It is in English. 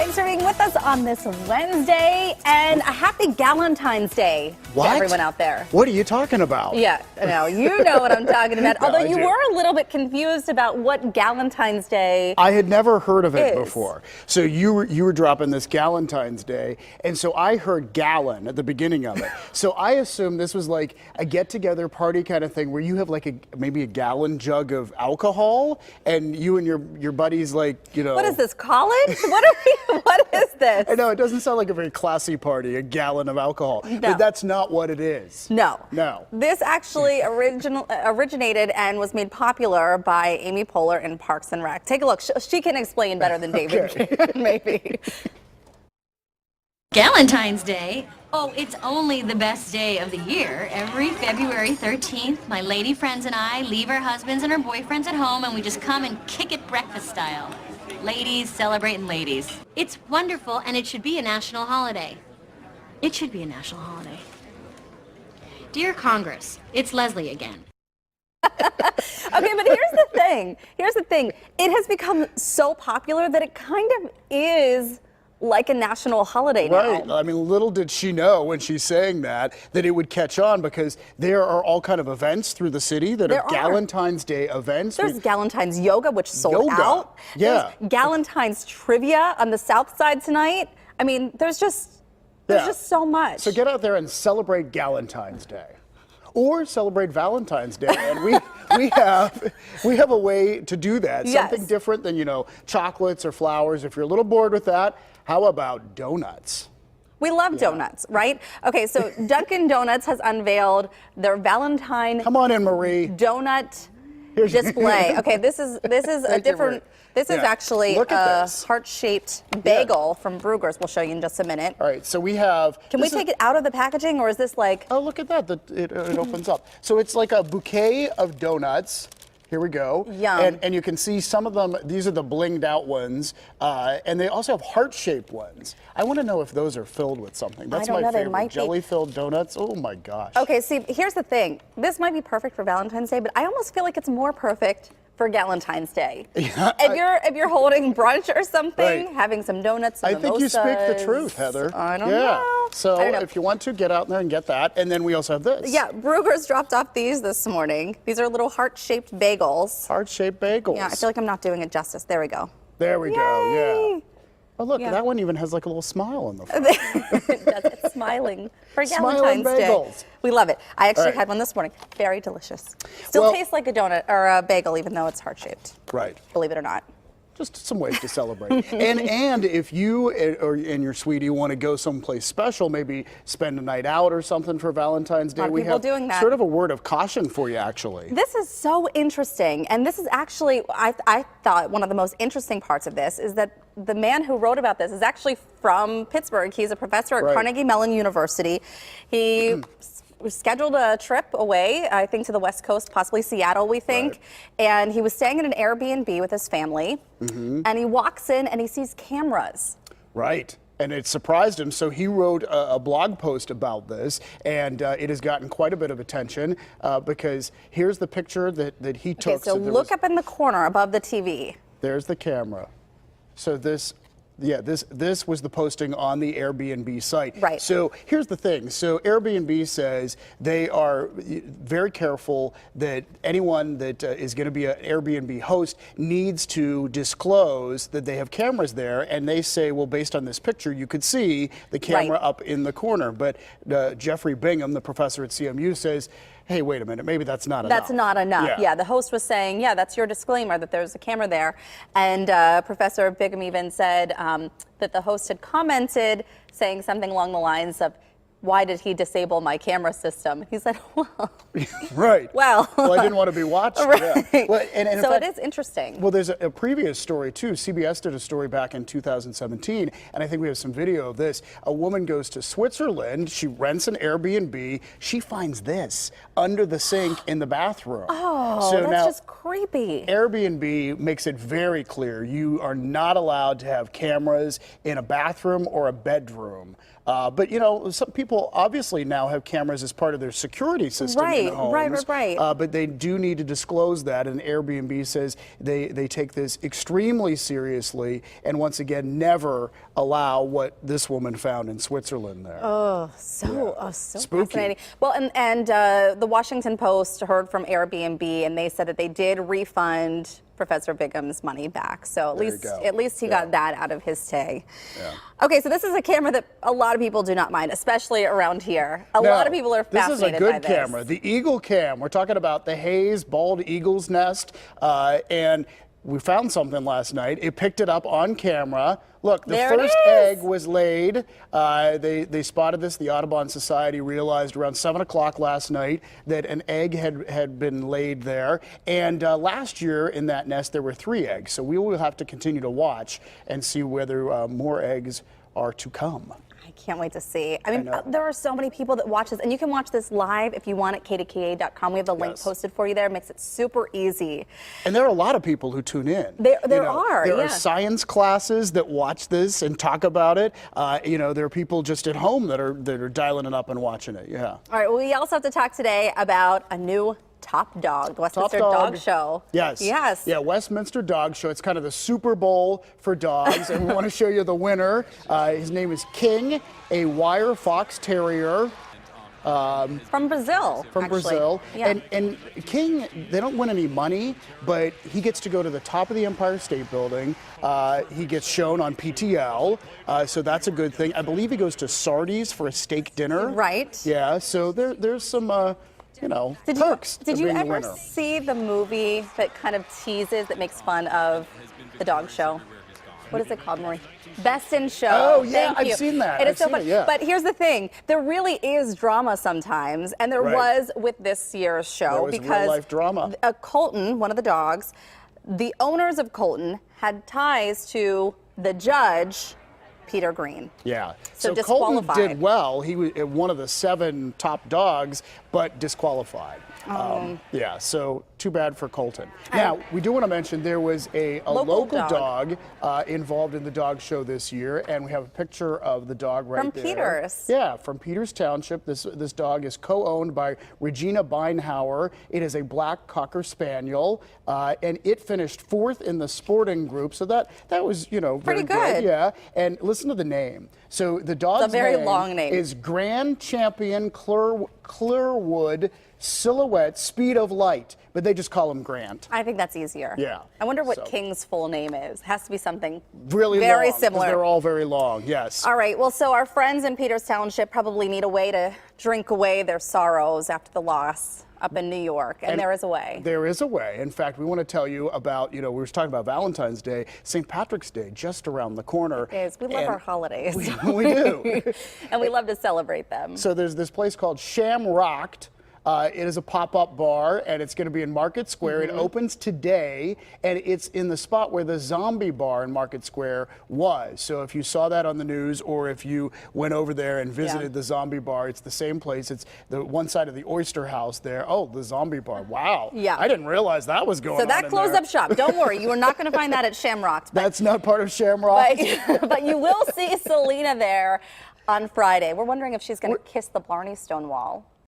Thanks for being with us on this Wednesday, and a happy Galentine's Day What? to everyone out there. What are you talking about? Yeah, I know. You know what I'm talking about. No, Although I you do. were a little bit confused about what Galentine's Day I had never heard of it is. before. So you were dropping this Galentine's Day, and so I heard gallon at the beginning of it. So I assumed this was like a get-together party kind of thing where you have like maybe a gallon jug of alcohol, and you and your buddies What is this, college? What is this? I know it doesn't sound like a very classy party, a gallon of alcohol, No. but that's not what it is. No. No. This actually originated and was made popular by Amy Poehler in Parks and Rec. Take a look. She can explain better than David can, maybe. Galentine's Day? Oh, it's only the best day of the year. Every February 13th, my lady friends and I leave our husbands and our boyfriends at home and we just come and kick it breakfast style. Ladies celebrating ladies. It's wonderful and it should be a national holiday. It should be a national holiday. Dear Congress, it's Leslie again. Okay, but here's the thing. Here's the thing. It has become so popular that it kind of is like a national holiday Right. now. I mean, little did she know when she's saying that it would catch on, because there are all kind of events through the city that are There are. Galentine's Day events. There's Galentine's Yoga, which sold Yoga, out. yeah. There's Galentine's Trivia on the South Side tonight. I mean, there's just so much. So get out there and celebrate Galentine's Day. Or celebrate Valentine's Day, and we have a way to do that. Yes. Something different than chocolates or flowers. If you're a little bored with that, how about donuts? We love donuts, right? Okay, so Dunkin' Donuts has unveiled their Valentine Come on in, Marie. donut Here's- display. Okay, this is a Thank you, different. Marie. This is Yeah. actually Look at a this. heart-shaped bagel from Bruegger's. We'll show you in just a minute. All right, so we have. Can we take it out of the packaging, or is this like? Oh, look at that. It opens up. So it's like a bouquet of donuts. Here we go. Yum. And you can see some of them, these are the blinged out ones. And they also have heart-shaped ones. I want to know if those are filled with something. That's don't my know, they favorite. might be. Jelly-filled donuts. Oh my gosh. Okay, see, here's the thing. This might be perfect for Valentine's Day, but I almost feel like it's more perfect for Galentine's Day. Yeah, if you're holding brunch or something, Right. having some donuts, some I think you speak the mimosas. truth, Heather. I don't yeah. know. So I don't know. if you want to, get out there and get that. And then we also have this. Yeah, Bruegger's dropped off these this morning. These are little heart-shaped bagels. Heart-shaped bagels. Yeah, I feel like I'm not doing it justice. There we go. There we go, yeah. Yay! Oh, look, Yeah. that one even has like a little smile on the front. It's smiling for Smiling Galentine's Day. bagels. We love it. I actually right. had one this morning. Very delicious. Still Well- tastes like a donut or a bagel, even though it's heart-shaped. Right. Believe it or not. Just some ways to celebrate. and if you and your sweetie want to go someplace special, maybe spend a night out or something for Valentine's Day, lot of we people have doing that. sort of a word of caution for you, actually. This is so interesting, and this is actually, I thought one of the most interesting parts of this is that the man who wrote about this is actually from Pittsburgh. He's a professor at Right. Carnegie Mellon University. He scheduled a trip away, I think to the West Coast, possibly Seattle, we think, Right. and he was staying in an Airbnb with his family, and he walks in and he sees cameras. Right. And it surprised him, so he wrote a blog post about this, and it has gotten quite a bit of attention because here's the picture that he took. Okay, so there look was- up in the corner above the TV. There's the camera. So this was the posting on the Airbnb site. Right. So here's the thing. So Airbnb says they are very careful that anyone that is going to be an Airbnb host needs to disclose that they have cameras there. And they say, well, based on this picture, you could see the camera Right. up in the corner. But Jeffrey Bingham, the professor at CMU, says, hey, wait a minute, maybe that's not enough. That's not enough. Yeah, the host was saying, yeah, that's your disclaimer that there's a camera there. And Professor Bingham even said that the host had commented saying something along the lines of, why did he disable my camera system? He said, well. Right. Well. I didn't want to be watched. Right. Yeah. Well, and in So fact, it is interesting. Well, there's a previous story too. CBS did a story back in 2017, and I think we have some video of this. A woman goes to Switzerland. She rents an Airbnb. She finds this under the sink in the bathroom. Oh, so that's now, just creepy. Airbnb makes it very clear you are not allowed to have cameras in a bathroom or a bedroom. But you know, some people obviously now have cameras as part of their security system Right, in homes. right. But they do need to disclose that, and Airbnb says they take this extremely seriously, and once again, never allow what this woman found in Switzerland there. So Spooky. fascinating. Well, and the Washington Post heard from Airbnb, and they said that they did refund Professor Bigham's money back. So There you go. at least he Yeah. got that out of his stay. Yeah. Okay, so this is a camera that a lot of people do not mind, especially around here. A No, lot of people are fascinated This is a by good this. camera, the Eagle Cam. We're talking about the Hayes Bald Eagle's Nest, and we found something last night. It picked it up on camera. Look, the There it first is. egg was laid. They spotted this. The Audubon Society realized around 7 o'clock last night that an egg had been laid there. And last year in that nest there were 3 eggs. So we will have to continue to watch and see whether more eggs are to come. I can't wait to see. I mean, know. there are so many people that watch this, and you can watch this live if you want at kdka.com. We have the link Yes. posted for you there. It makes it super easy. And there are a lot of people who tune in. There You know, are, There yeah. are science classes that watch this and talk about it. You know, there are people just at home that are dialing it up and watching it. Yeah. All right, well, we also have to talk today about a new Top Dog, the Westminster Dog Show. Yes. Yes. Yeah, Westminster Dog Show. It's kind of the Super Bowl for dogs, and we want to show you the winner. His name is King, a wire fox terrier. From Brazil. From actually. Brazil. Yeah. And King, they don't win any money, but he gets to go to the top of the Empire State Building. He gets shown on PTL, so that's a good thing. I believe he goes to Sardi's for a steak dinner. Right. Yeah, so there's some, you know, Did perks you to being the ever winner. see the movie that kind of teases, that makes fun of the dog show? What is it called, Marie? Best in Show. Oh, yeah, Thank I've you. seen that. It is I've so seen fun. it, yeah. But here's the thing: there really is drama sometimes, and there Right. was with this year's show There was because real-life drama. Colton, one of the dogs, the owners of Colton had ties to the judge, Peter Green. Yeah. So Colton disqualified. did well. He was one of the 7 top dogs, but disqualified. Yeah, so too bad for Colton. Now, we do want to mention there was a Local local dog. dog involved in the dog show this year, and we have a picture of the dog right From there. Peters. Yeah, from Peters Township. This dog is co-owned by Regina Beinhauer. It is a black Cocker Spaniel, and it finished 4th in the sporting group. So that was, you know, very Pretty good. Yeah, and listen to the name. So the dog's very long name. is Grand Champion Clearwood Silhouette Speed of Light, but they just call him Grant. I think that's easier. Yeah. I wonder what So- King's full name is. Has to be something Really very long, 'cause similar. They're all very long, yes. All right, well, so our friends in Peters Township probably need a way to drink away their sorrows after the loss up in New York, and there is a way. There is a way. In fact, we want to tell you about, you know, we were talking about Valentine's Day, St. Patrick's Day, just around the corner. Is we love And our holidays. We do. And we love to celebrate them. So there's this place called Shamrocked. It is a pop-up bar, and it's going to be in Market Square. It opens today, and it's in the spot where the Zombie Bar in Market Square was. So if you saw that on the news, or if you went over there and visited the Zombie Bar, it's the same place. It's the one side of the Oyster House there. Oh, the Zombie Bar. Wow. Yeah. I didn't realize that was going So on that in closed there. up shop. Don't worry, you are not going to find that at Shamrock. That's not part of Shamrock. But you will see Selena there on Friday. We're wondering if she's going to kiss the Blarney Stone wall.